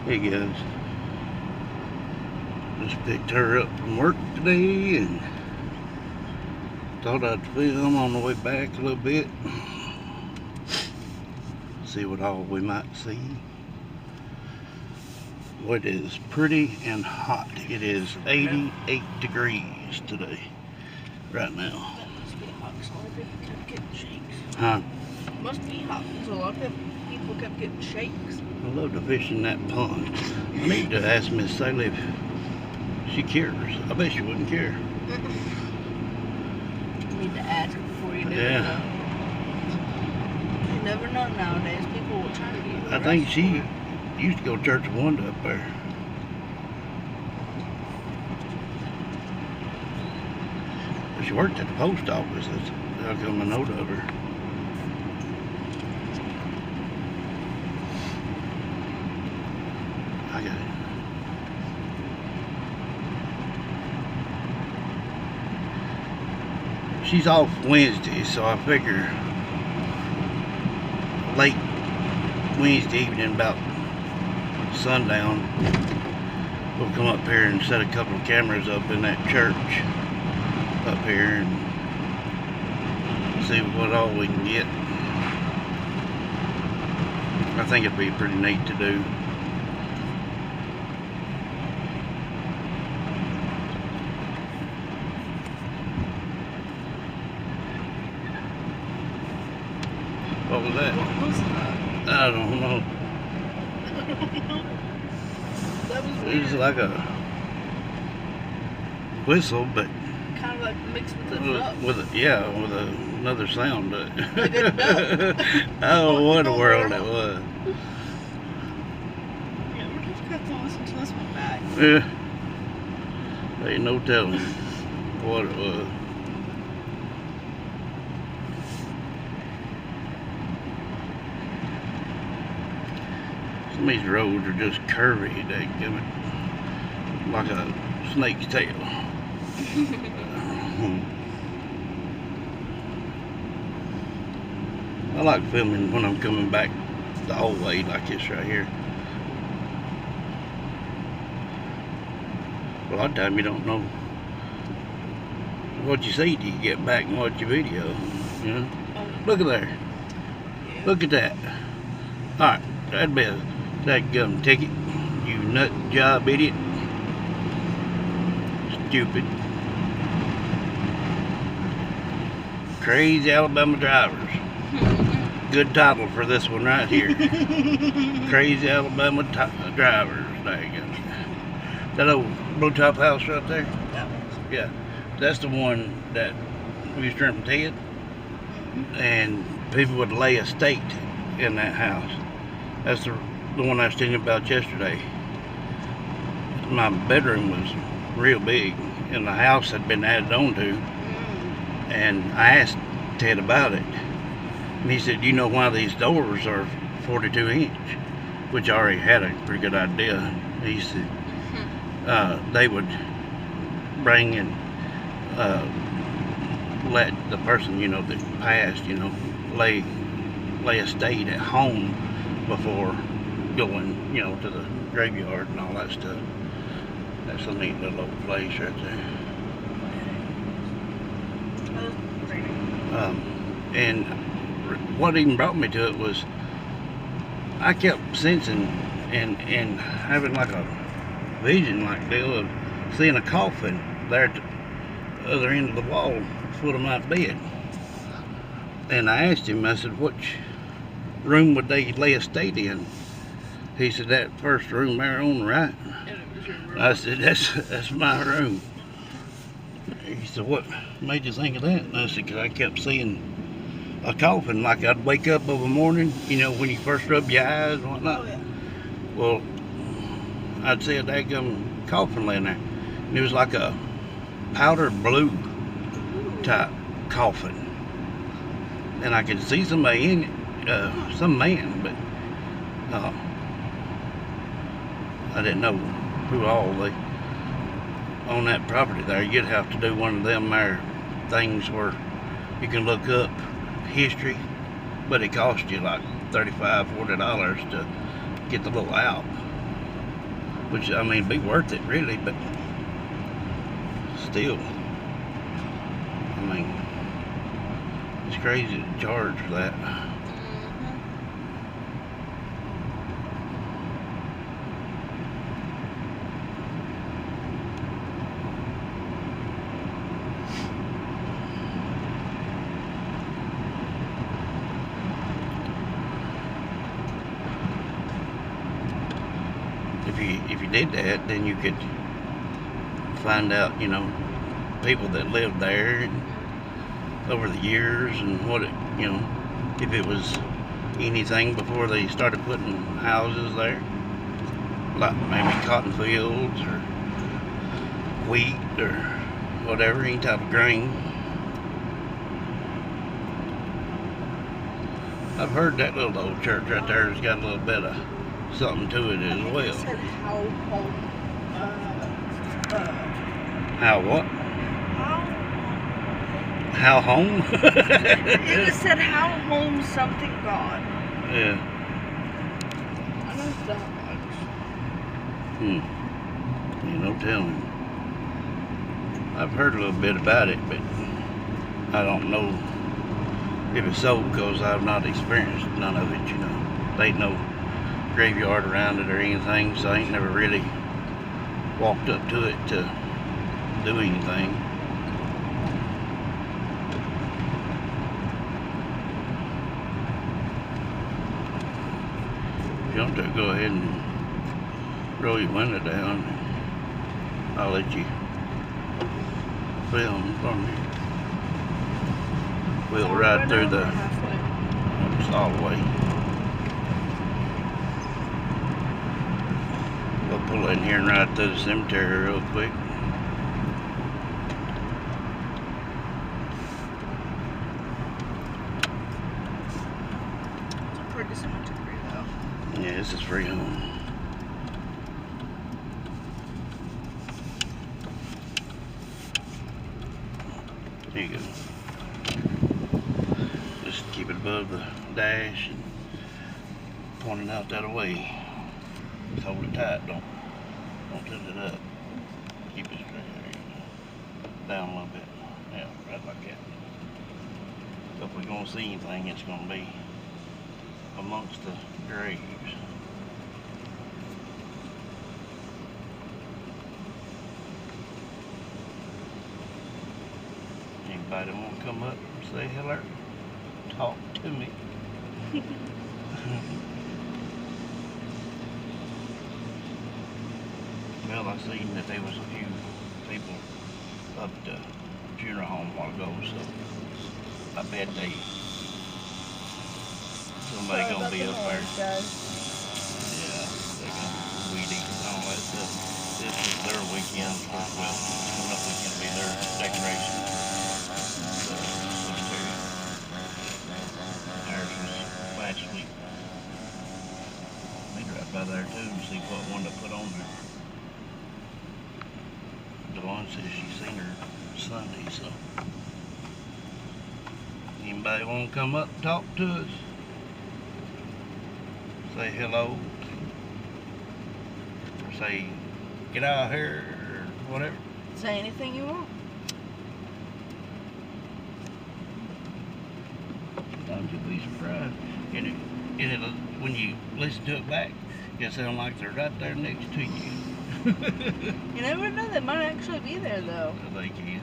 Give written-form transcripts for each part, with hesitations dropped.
Hey guys, just picked her up from work today and thought I'd film on the way back a little bit. See what all we might see. Well, it is pretty and hot. It is 88 degrees today, right now. That must be hot because a lot of people kept getting shakes. Huh? Must be hot because a lot of people kept getting shakes. I love to fish in that pond. I need to ask Miss Sally if she cares. I bet she wouldn't care. You need to ask before you do it. Yeah. You never know nowadays. People will try to get you I think arrested she for it. used to go to Church of Wonder up there. She worked at the post office. That's how come I know of her. I got it. She's off Wednesday, so I figure late Wednesday evening, about sundown, we'll come up here and set a couple of cameras up in that church up here and see what all we can get. I think it'd be pretty neat to do. What was that? What was that? I don't know. That was It weird. was like a whistle, but Kind of like mixed with a duck. with another sound. But Like a duck. I don't know what in the world it was. Yeah, we're just going to have to listen to this one back. Yeah, ain't no telling what it was. Some of these roads are just curvy, dadgummit, like a snake's tail. I like filming when I'm coming back the whole way like this right here. A lot of time you don't know what you see till you get back and watch your video, you know? Look at there. Yeah. Look at that. Alright, that'd be a dadgum ticket, you nut job idiot. Stupid. Crazy Alabama drivers. Good title for this one right here. Crazy Alabama drivers. There you go. That old blue top house right there? That one. Yeah. That's the one that we used to rent from Ted. And people would lay a stake in that house. That's the one I was telling you about yesterday. My bedroom was real big and the house had been added on to. And I asked Ted about it. And he said, you know why these doors are 42 inch? Which I already had a pretty good idea. He said they would bring and let the person, you know, that passed, you know, lay a state at home before going, you know, to the graveyard and all that stuff. That's a neat little old place right there. And what even brought me to it was I kept sensing and having like a vision like deal of seeing a coffin there at the other end of the wall, foot of my bed. And I asked him, I said, which room would they lay a state in? He said, that first room there on the right. And it was your room. I said, that's my room. He said, what made you think of that? And I said, because I kept seeing a coffin, like I'd wake up of a morning, you know, when you first rub your eyes and whatnot. Oh, yeah. Well, I'd see a daggum coffin laying there. And it was like a powder blue type coffin. And I could see somebody in it, some man, but I didn't know who all they on that property there. You'd have to do one of them there things where you can look up history, but it costs you like $35–40 to get the little app. which, I mean, be worth it, really, but still, I mean, it's crazy to charge for that. If you did that, then you could find out, you know, people that lived there and over the years and what it, you know, if it was anything before they started putting houses there, like maybe cotton fields or wheat or whatever, any type of grain. I've heard that little old church right there has got a little bit of something to it as well. It said how home. How what? How? How home? It said how home something God. Yeah. I know that much. You know, telling. I've heard a little bit about it, but I don't know if it's so because I've not experienced none of it, you know. There ain't no graveyard around it or anything, so I ain't never really walked up to it to do anything. If you want to go ahead and roll your window down, I'll let you film for me. We'll ride through the solid way. We'll pull in here and ride through the cemetery real quick. It's a pretty cemetery though. Yeah, this is free home. There you go. Just keep it above the dash and point it out that way. Just hold it tight, don't tilt it up. Keep it straight. There you go. Down a little bit. Yeah, right like that. So if we're gonna see anything, it's gonna be amongst the graves. Anybody want to come up and say hello? Talk to me. Well, I seen that there was a few people up at the funeral home a while ago, so I bet somebody gonna be up there. Yeah, they're gonna weed eat and all that stuff. This is their weekend, well, coming up weekend will be their decoration. The cemetery. Ours was last week. They drive by there too and see what one to put on there. Dawn says she's seen her Sunday, so anybody want to come up and talk to us? Say hello, or say get out of here, or whatever. Say anything you want. Sometimes you'll be surprised, and it'll, when you listen to it back, it'll sound like they're right there next to you. You never know, they might actually be there though. They can.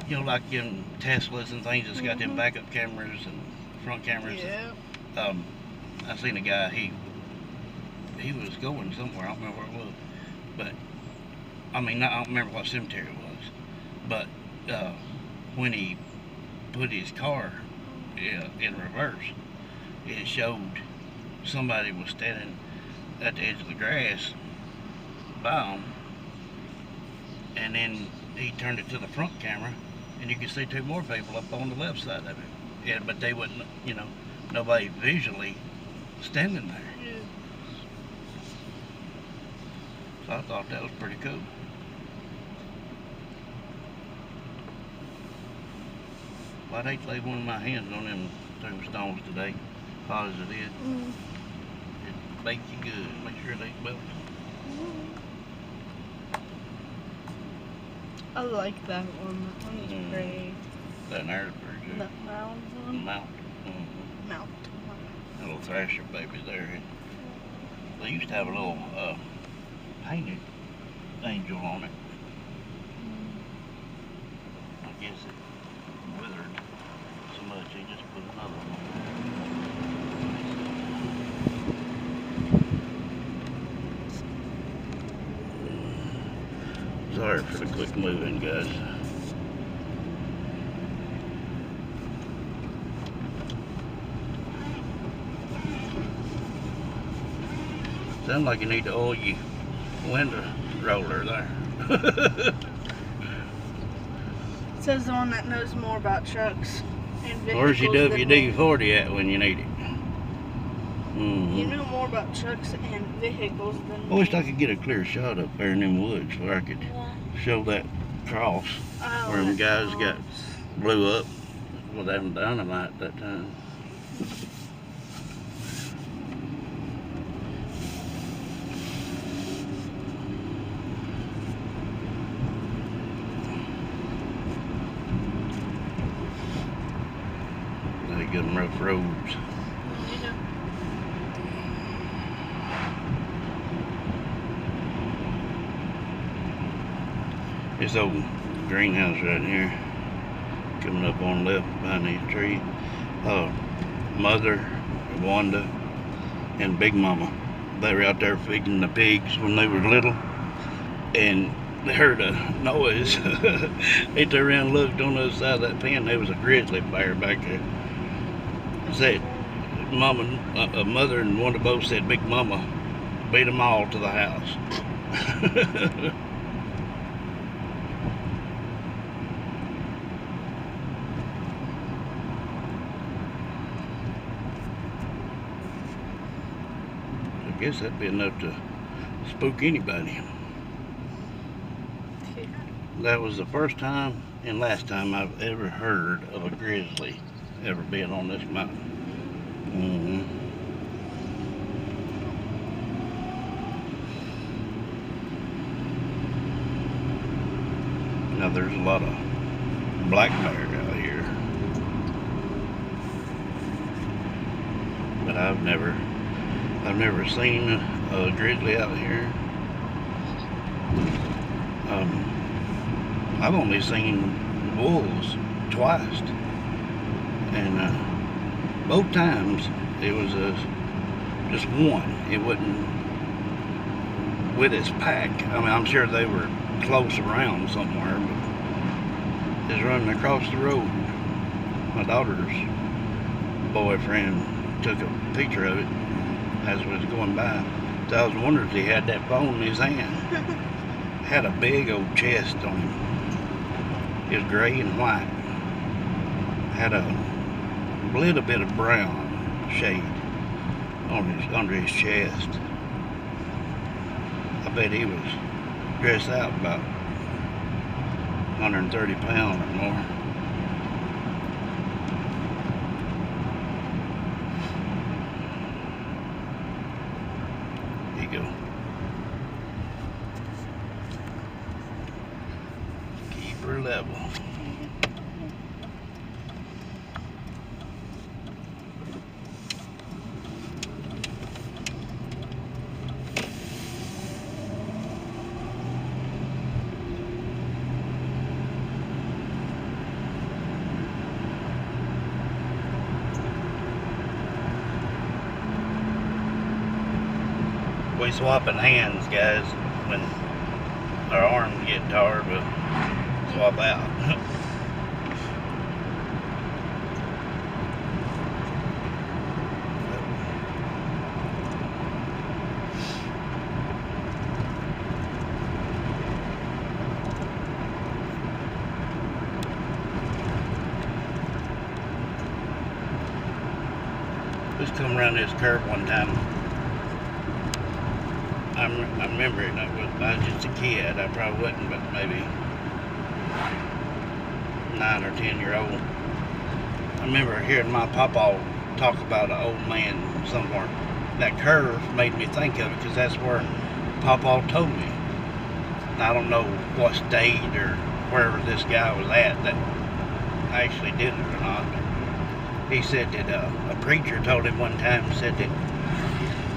You know, like in Teslas and things that's got them backup cameras and front cameras. Yeah. I seen a guy, he was going somewhere, I don't remember where it was, but I mean, I don't remember what cemetery it was, but when he put his car in reverse, it showed somebody was standing at the edge of the grass by him, and then he turned it to the front camera and you could see two more people up on the left side of it. Yeah, but they wouldn't, you know, nobody visually standing there. Yeah. So I thought that was pretty cool. Well, I'd hate to lay one of my hands on them tombstones today, hot as it is. bake you good. Make sure they melt. I like that one. That one is great. That there's pretty good. That round one. Mount. Mount. Little thrasher baby there. They used to have a little painted angel on it. I guess it withered so much they just put another one on. Sorry for the quick moving, guys. Sounds like you need to oil your window roller there. Says the one that knows more about trucks and vehicles. Where's your WD-40 at when you need it? You know more about trucks and vehicles than I wish I could get a clear shot up there in them woods where I could show that cross where them guys got blew up with them dynamite that time. They got them rough roads. This old greenhouse right here, coming up on the left behind these trees. Mother, Wanda, and Big Mama, they were out there feeding the pigs when they were little, and they heard a noise. They turned around and looked on the other side of that pen. There was a grizzly bear back there. Said, Mother and Wanda both said Big Mama beat them all to the house. I guess that'd be enough to spook anybody. That was the first time and last time I've ever heard of a grizzly ever being on this mountain. Now there's a lot of black bear out here, but I've never seen a grizzly out here. I've only seen wolves twice, and both times it was just one. It wasn't with its pack. I mean, I'm sure they were close around somewhere, but it's running across the road. My daughter's boyfriend took a picture of it as it was going by. So I was wondering if he had that phone in his hand. Had a big old chest on him. It was gray and white. Had a little bit of brown shade on under his chest. I bet he was dressed out about 130 pounds or more. There you go. Keep her level. We swapping hands, guys. When our arms get tired, we'll swap out. Just come around this curve one time. I remember it. I was just a kid. I probably wasn't, but maybe 9 or 10 year old. I remember hearing my papa talk about an old man somewhere that curve made me think of it because that's where Papa told me. I don't know what state or wherever this guy was at that actually did it or not. He said that a preacher told him one time, said that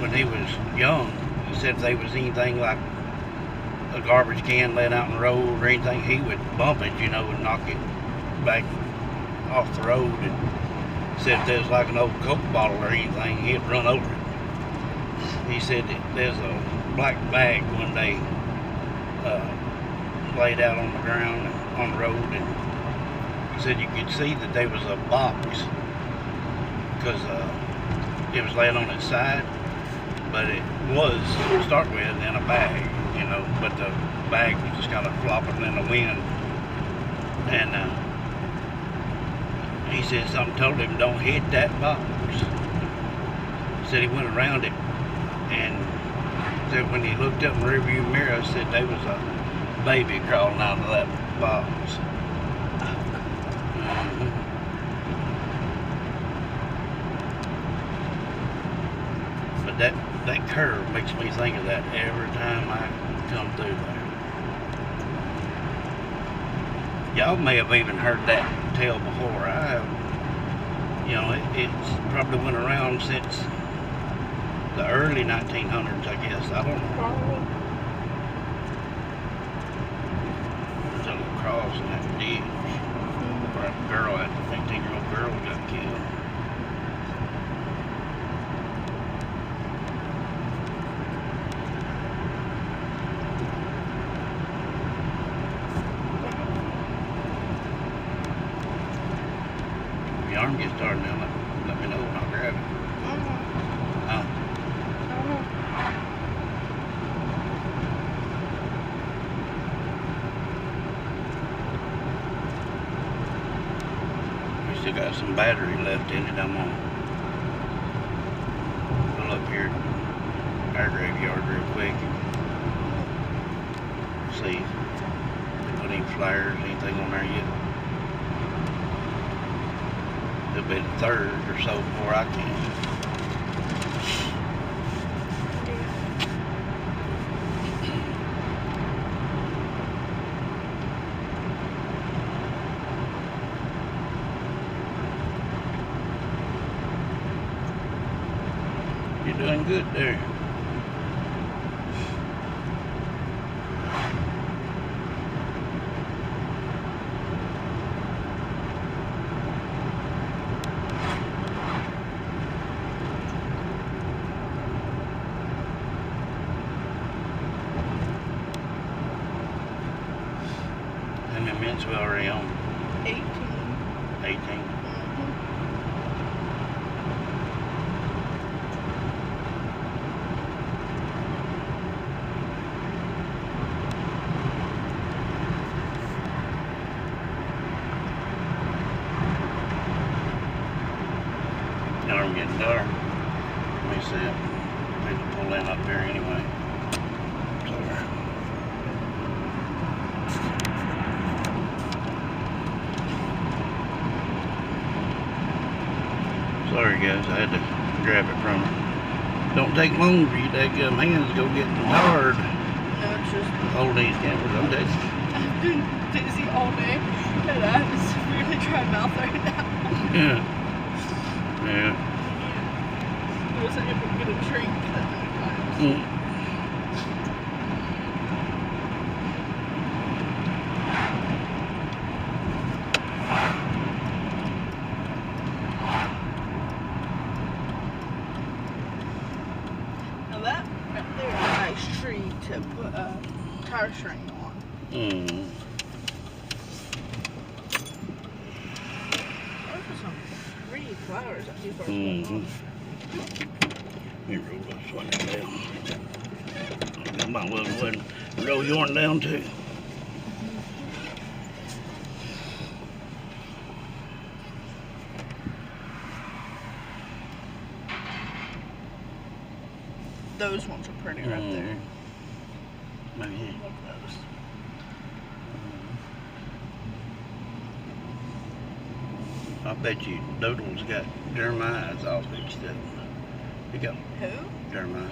when he was young, he said if there was anything like a garbage can laying out in the road or anything, he would bump it, you know, and knock it back off the road. And said if there was like an old Coke bottle or anything, he'd run over it. He said that there's a black bag one day laid out on the ground on the road, and he said you could see that there was a box because it was laying on its side, but it was to start with in a bag, you know, but the bag was just kind of flopping in the wind. And he said something told him don't hit that box. He said he went around it, and said when he looked up in the rearview mirror, said there was a baby crawling out of that box. But that curve makes me think of that every time I come through there. Y'all may have even heard that tale before. I have. You know, it's probably went around since the early 1900s, I guess. I don't know. Probably. There's a little cross in that ditch where a girl, that 18-year-old girl, got killed. If your arm gets started now, let me know and I'll grab it. Oh. We still got some battery left in it. I'm gonna pull up here at our graveyard real quick. See if they put any flyers, anything on there yet. It'll be the 3rd or so before I can. You're doing good there. How many minutes we already on? 18. 18. Now I'm getting dark. Let me see it. Need to pull in up here anyway. Sorry guys, I had to grab it from her. Don't take long for you daggum hands to go get tired. No, it's just Hold these cameras, I'm dead. I've been dizzy all day, and I have a severely dry mouth right now. Yeah. Yeah. I was able to get a drink that many times. Now that right there is a nice tree to put a tire string on. Mm. Those are some pretty flowers that people are putting Mm-hmm. on. Let me roll this one down. I might well go ahead and roll yours down too. Those ones are pretty right there. Maybe. Look at those. I bet you Doodle's got Jeremiah's all fixed up. He got Who? Jeremiah.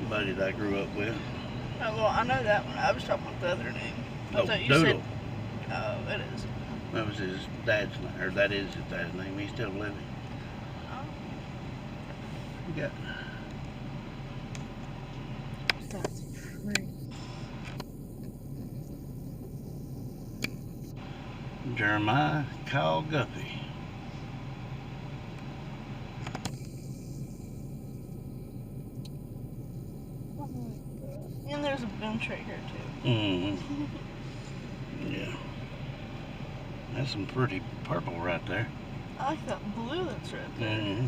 Buddy that I grew up with. Oh, well, I know that one. I was talking about the other name. I Oh, thought you Doodle. said. Oh, it is. That was his dad's name, or that is his dad's name. He's still living. Oh. He got That's pretty. Jeremiah Kyle Guppy. And there's a bench right here too. Mm-hmm. Yeah. That's some pretty purple right there. I like that blue that's right there. Mm-hmm.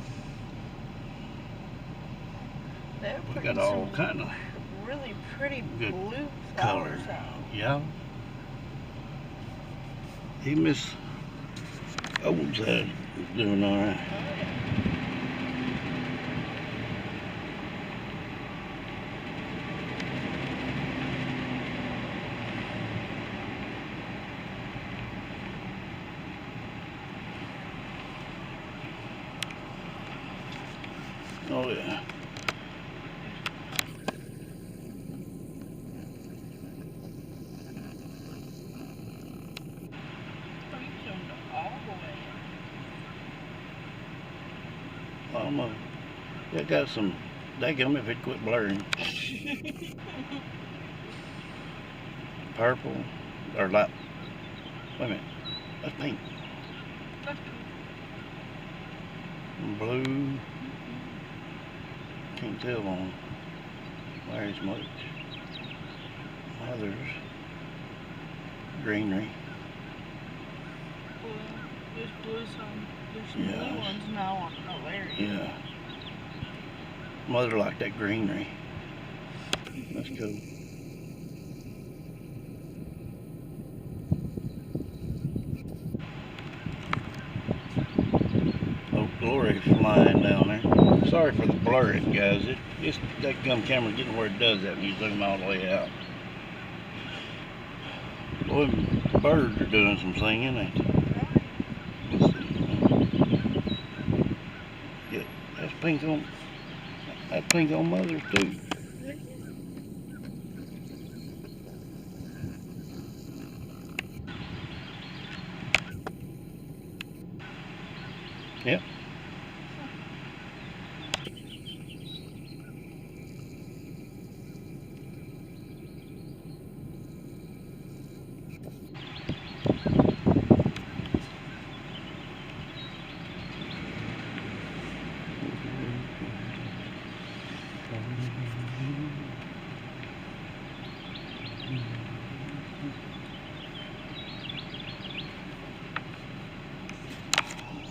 They're We putting got all some kind of really pretty good blue color. flowers out. Yeah. He Miss Oldshead is doing all right. Oh yeah. Almost. It got some. Daggum if it quit blurring. Purple or like. Wait a minute. That's pink. Blue. Can't tell on very much. Others. Greenery. Blue. There's blue some. There's some Yeah. blue ones now on the area. Yeah. Mother liked that greenery. That's cool. Oh, Glory's flying down there. Sorry for the blurring, guys. It's that gum camera getting where it does that when you zoom all the way out. Boy, birds are doing some singing, ain't they? Let's see. Yeah, that's pink on Mother's too. Yep.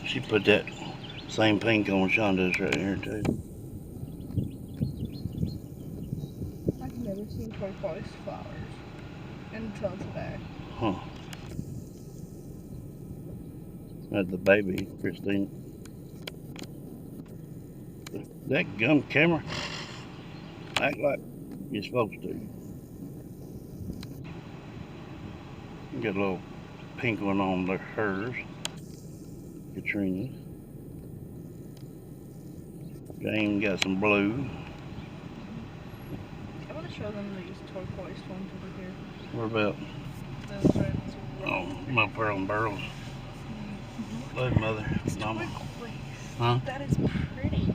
She put that same pink on Shonda's right here too. I've never seen turquoise flowers until today. Huh. That's the baby, Christine. That gum camera act like you're supposed to. Got a little pink one on there, hers. Katrina's. Jane got some blue. I want to show them these turquoise ones over here. What about Those ones. my pearl and pearls? Love you, Mother. Mama. Turquoise. Huh? That is pretty.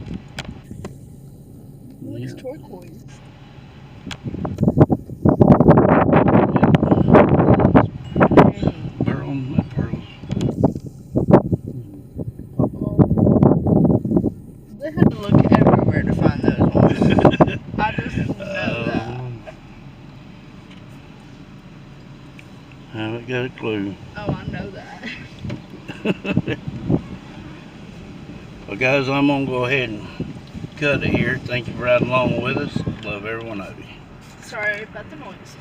Look, it's Yeah. turquoise. Pearl and my pearls. They had to look everywhere to find those ones. I just know that. Haven't got a clue. Oh, I know that. Well, guys, I'm gonna go ahead and cut it here. Thank you for riding along with us. Love every one of you. Sorry about the noise.